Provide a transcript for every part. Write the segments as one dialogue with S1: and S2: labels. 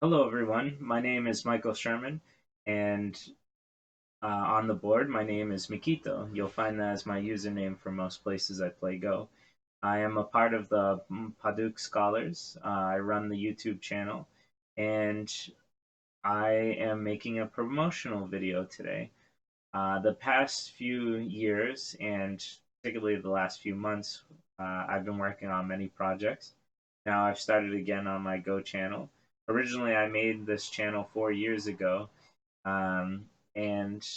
S1: Hello, everyone. My name is Michael Sherman, and on the board, my name is Mikito. You'll find that as my username for most places I play Go. I am a part of the Baduk Scholars. I run the YouTube channel, and I am making a promotional video today. The past few years, and particularly the last few months, I've been working on many projects. Now I've started again on my Go channel. Originally, I made this channel 4 years ago, um, and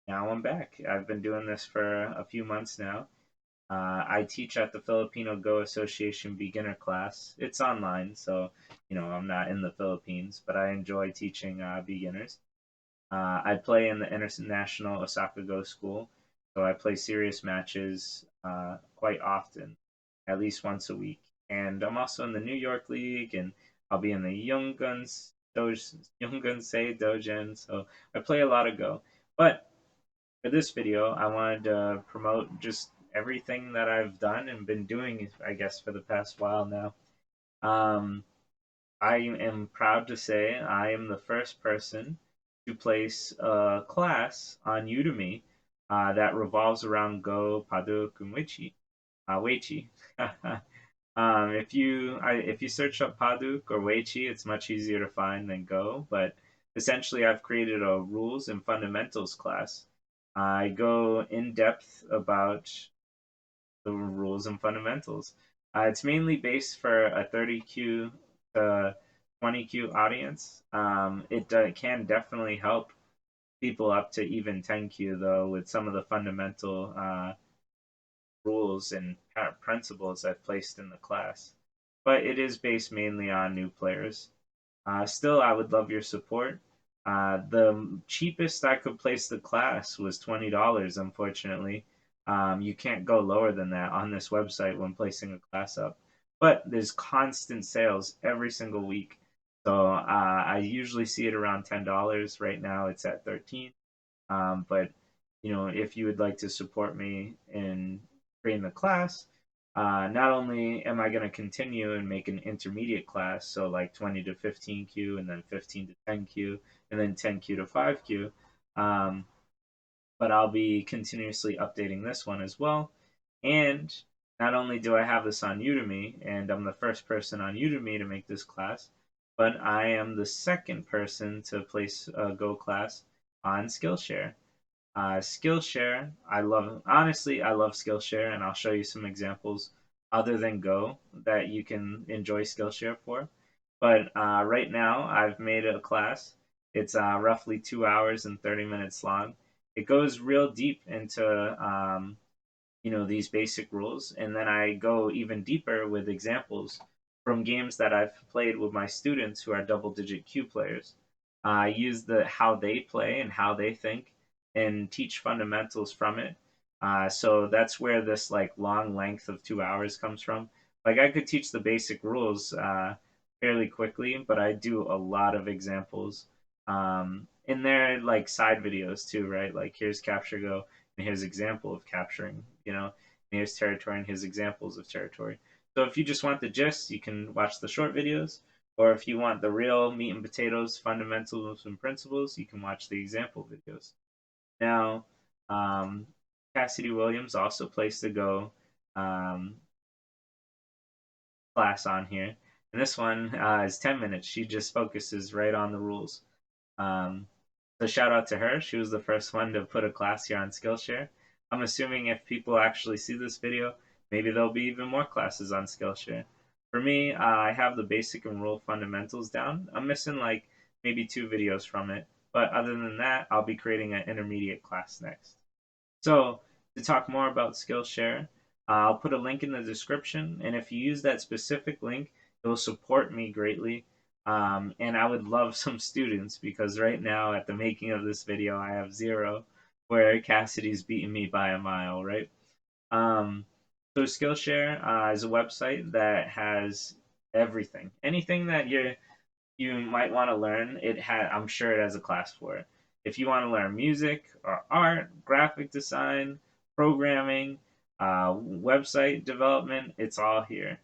S1: now I'm back. I've been doing this for a few months now. I teach at the Filipino Go Association beginner class. It's online, so I'm not in the Philippines, but I enjoy teaching beginners. I play in the International Osaka Go School, so I play serious matches quite often, at least once a week. And I'm also in the New York League, and I'll be in the Young Guns Say Dojen, so I play a lot of Go. But for this video, I wanted to promote just everything that I've done and been doing, I guess, for the past while now. Um, I am proud to say I am the first person to place a class on Udemy that revolves around Go, Baduk, and Weichi. If you search up Baduk or Weichi, it's much easier to find than Go. But essentially, I've created a rules and fundamentals class. I go in depth about the rules and fundamentals. It's mainly based for a 30Q to 20Q audience. It can definitely help people up to even 10Q though with some of the fundamental rules and principles I've placed in the class. But it is based mainly on new players. Still, I would love your support. The cheapest I could place the class was $20, unfortunately. You can't go lower than that on this website when placing a class up. But there's constant sales every single week. So I usually see it around $10. Right now it's at 13. But if you would like to support me in creating the class, not only am I going to continue and make an intermediate class, so like 20 to 15Q, and then 15 to 10Q, and then 10Q to 5Q, um, but I'll be continuously updating this one as well. And not only do I have this on Udemy, and I'm the first person on Udemy to make this class, but I am the second person to place a Go class on Skillshare. Skillshare, I love Skillshare, and I'll show you some examples other than Go that you can enjoy Skillshare for. But right now, I've made a class. It's roughly 2 hours and 30 minutes long. It goes real deep into these basic rules, and then I go even deeper with examples from games that I've played with my students who are double-digit Q players. I use the how they play and how they think, and teach fundamentals from it. So that's where this like long length of 2 hours comes from. Like I could teach the basic rules fairly quickly, but I do a lot of examples. And they're like side videos too, right? Like here's capture go, and here's example of capturing, and here's territory, and here's examples of territory. So if you just want the gist, you can watch the short videos, or if you want the real meat and potatoes, fundamentals and principles, you can watch the example videos. Now, um, Cassidy Williams also placed the Go um, class on here. And this one is 10 minutes. She just focuses right on the rules. Um, so shout out to her. She was the first one to put a class here on Skillshare. I'm assuming if people actually see this video, maybe there'll be even more classes on Skillshare. For me, I have the basic and rule fundamentals down. I'm missing like maybe 2 videos from it. But other than that, I'll be creating an intermediate class next. So to talk more about Skillshare, I'll put a link in the description, and if you use that specific link, it will support me greatly. And I would love some students because right now at the making of this video, I have 0, where Cassidy's beating me by a mile, right? Um, so Skillshare is a website that has everything, anything that you might want to learn. I'm sure it has a class for it. If you want to learn music or art, graphic design, programming, website development, it's all here.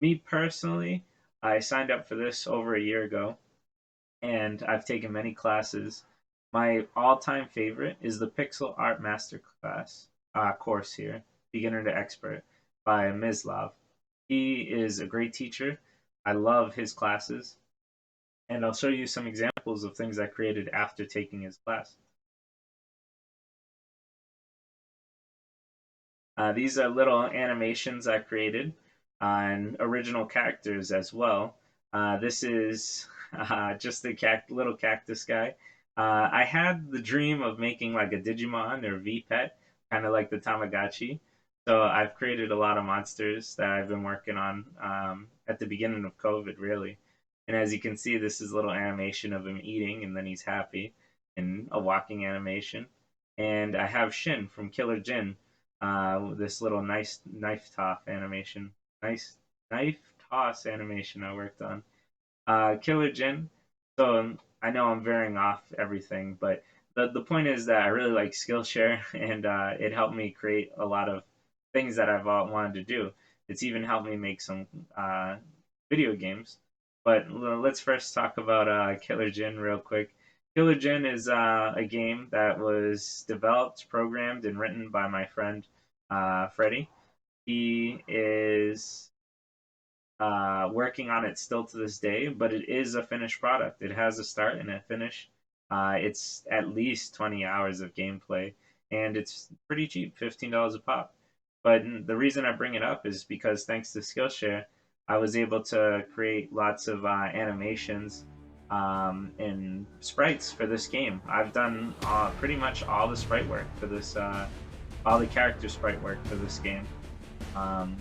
S1: Me personally, I signed up for this over a year ago. and I've taken many classes. My all-time favorite is the Pixel Art Masterclass course here, Beginner to Expert, by Mislav. He is a great teacher. I love his classes, and I'll show you some examples of things I created after taking his class. These are little animations I created on original characters as well. This is just a little cactus guy. I had the dream of making like a Digimon or V-Pet, kind of like the Tamagotchi. So I've created a lot of monsters that I've been working on at the beginning of COVID, really. And as you can see, this is a little animation of him eating, and then he's happy, and a walking animation. And I have Shin from Killer Jin, this little nice knife toss animation. Nice knife toss animation I worked on. Killer Jin. So I know I'm veering off everything, but the point is that I really like Skillshare, and it helped me create a lot of things that I've wanted to do. It's even helped me make some video games. But let's first talk about Killer Jin real quick. Killer Jin is a game that was developed, programmed, and written by my friend Freddie. He is working on it still to this day, but it is a finished product. It has a start and a finish. It's at least 20 hours of gameplay, and it's pretty cheap, $15 a pop. But the reason I bring it up is because thanks to Skillshare, I was able to create lots of animations and sprites for this game. I've done pretty much all the sprite work for this, all the character sprite work for this game. Um,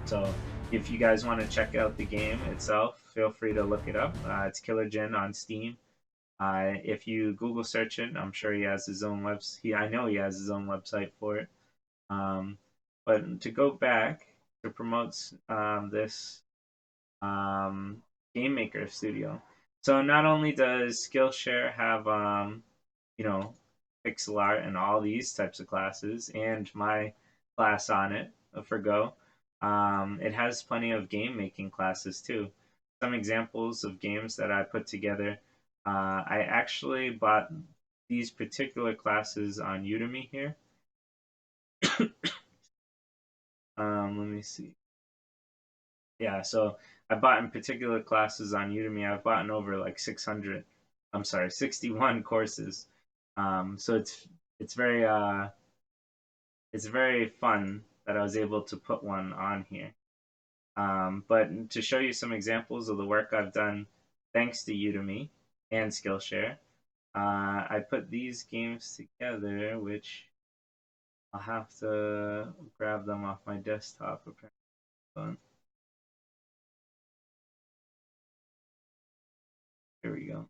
S1: so if you guys want to check out the game itself, feel free to look it up. It's Killer Jin on Steam. If you Google search it, I'm sure he has his own website. I know he has his own website for it. But to go back to promote this Game Maker Studio. So not only does Skillshare have you know, pixel art and all these types of classes, and my class on it for Go, it has plenty of game making classes too. Some examples of games that I put together. I actually bought these particular classes on Udemy here. Let me see. Yeah, so I bought in particular classes on Udemy. I've bought in over like 600, I'm sorry, 61 courses. So it's very fun that I was able to put one on here. But to show you some examples of the work I've done thanks to Udemy and Skillshare, I put these games together, which I'll have to grab them off my desktop apparently. Here we go.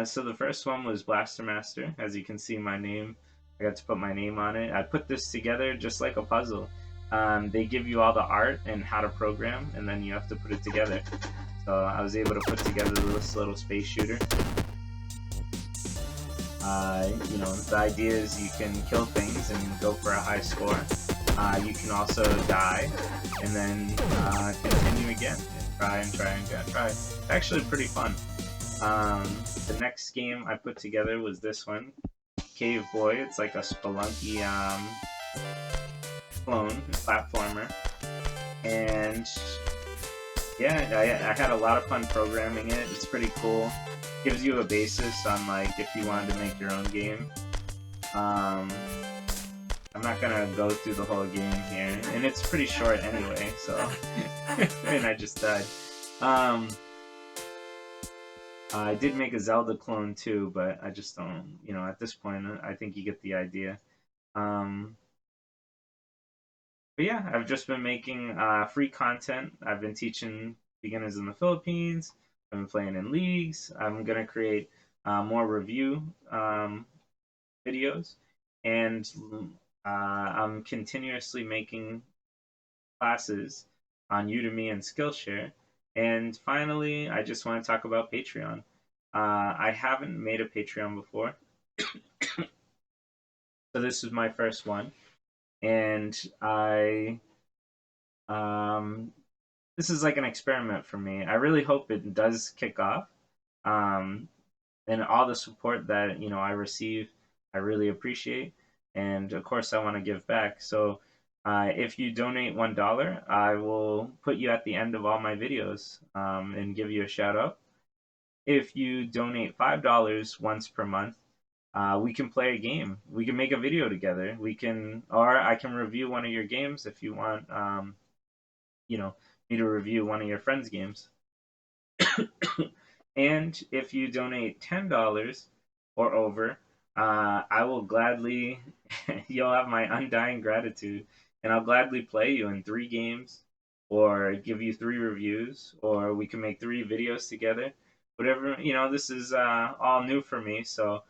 S1: So the first one was Blaster Master. As you can see, my name, I got to put my name on it. I put this together just like a puzzle. They give you all the art and how to program, and then you have to put it together. So I was able to put together this little space shooter. You know, the idea is you can kill things and go for a high score. You can also die and then continue again and try and try. It's actually pretty fun. The next game I put together was this one, Cave Boy. It's like a Spelunky clone platformer, and yeah, I had a lot of fun programming it. It's pretty cool. Gives you a basis on like if you wanted to make your own game. I'm not gonna go through the whole game here, and it's pretty short anyway. So, and I just died. I did make a Zelda clone too, but I just don't, you know, at this point, I think you get the idea. But yeah, I've just been making free content. I've been teaching beginners in the Philippines. I've been playing in leagues. I'm going to create more review videos. And I'm continuously making classes on Udemy and Skillshare. And finally, I just want to talk about Patreon. I haven't made a Patreon before. So this is my first one. And this is like an experiment for me. I really hope it does kick off. Um, and all the support that I receive, I really appreciate, and of course I want to give back. So if you donate $1, I will put you at the end of all my videos and give you a shout out. If you donate $5 once per month, we can play a game. We can make a video together. Or I can review one of your games if you want. You know, me to review one of your friends' games. And if you donate $10 or over, I will gladly, you'll have my undying gratitude, and I'll gladly play you in 3 games, or give you 3 reviews, or we can make 3 videos together. Whatever, this is all new for me, so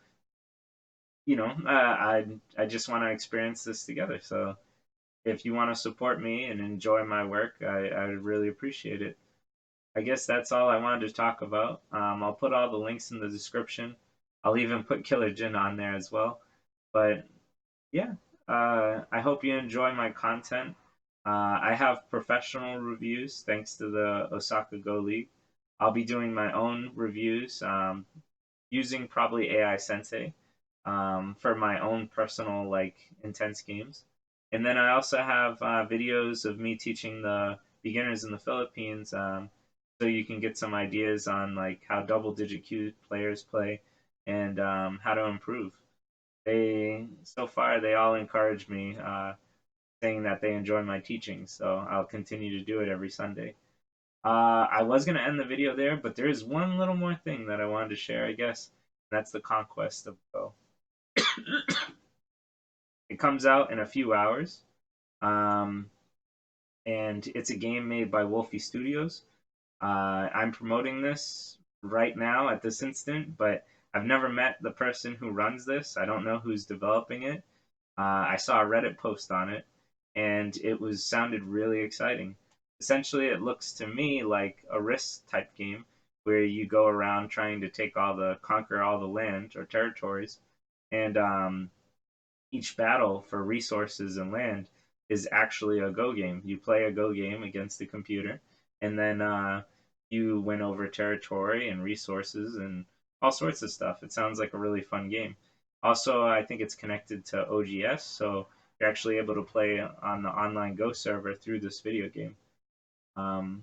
S1: I just want to experience this together. So if you want to support me and enjoy my work, I really appreciate it. I guess that's all I wanted to talk about. I'll put all the links in the description. I'll even put Killer Jin on there as well. But yeah, I hope you enjoy my content. I have professional reviews thanks to the Osaka Go League. I'll be doing my own reviews using probably AI Sensei for my own personal like intense games. And then I also have videos of me teaching the beginners in the Philippines, so you can get some ideas on like how double-digit Q players play and how to improve. They so far they all encourage me, saying that they enjoy my teaching, so I'll continue to do it every Sunday. I was gonna end the video there, but there is one little more thing that I wanted to share, I guess. That's the Conquest of Go. It comes out in a few hours, um, and it's a game made by Wolfie Studios. I'm promoting this right now at this instant, but I've never met the person who runs this. I don't know who's developing it. I saw a Reddit post on it, and it was sounded really exciting. Essentially, it looks to me like a Risk type game where you go around trying to conquer all the land or territories, and each battle for resources and land is actually a Go game. You play a Go game against the computer, and then you win over territory and resources and all sorts of stuff. It sounds like a really fun game. Also, I think it's connected to OGS, so you're actually able to play on the online Go server through this video game. Um,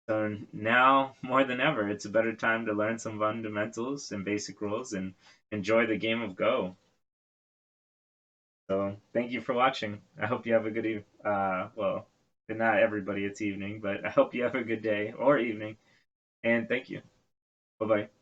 S1: so now, more than ever, it's a better time to learn some fundamentals and basic rules and enjoy the game of Go. So thank you for watching. I hope you have a good well, not everybody it's evening, but I hope you have a good day or evening. And thank you. Bye bye.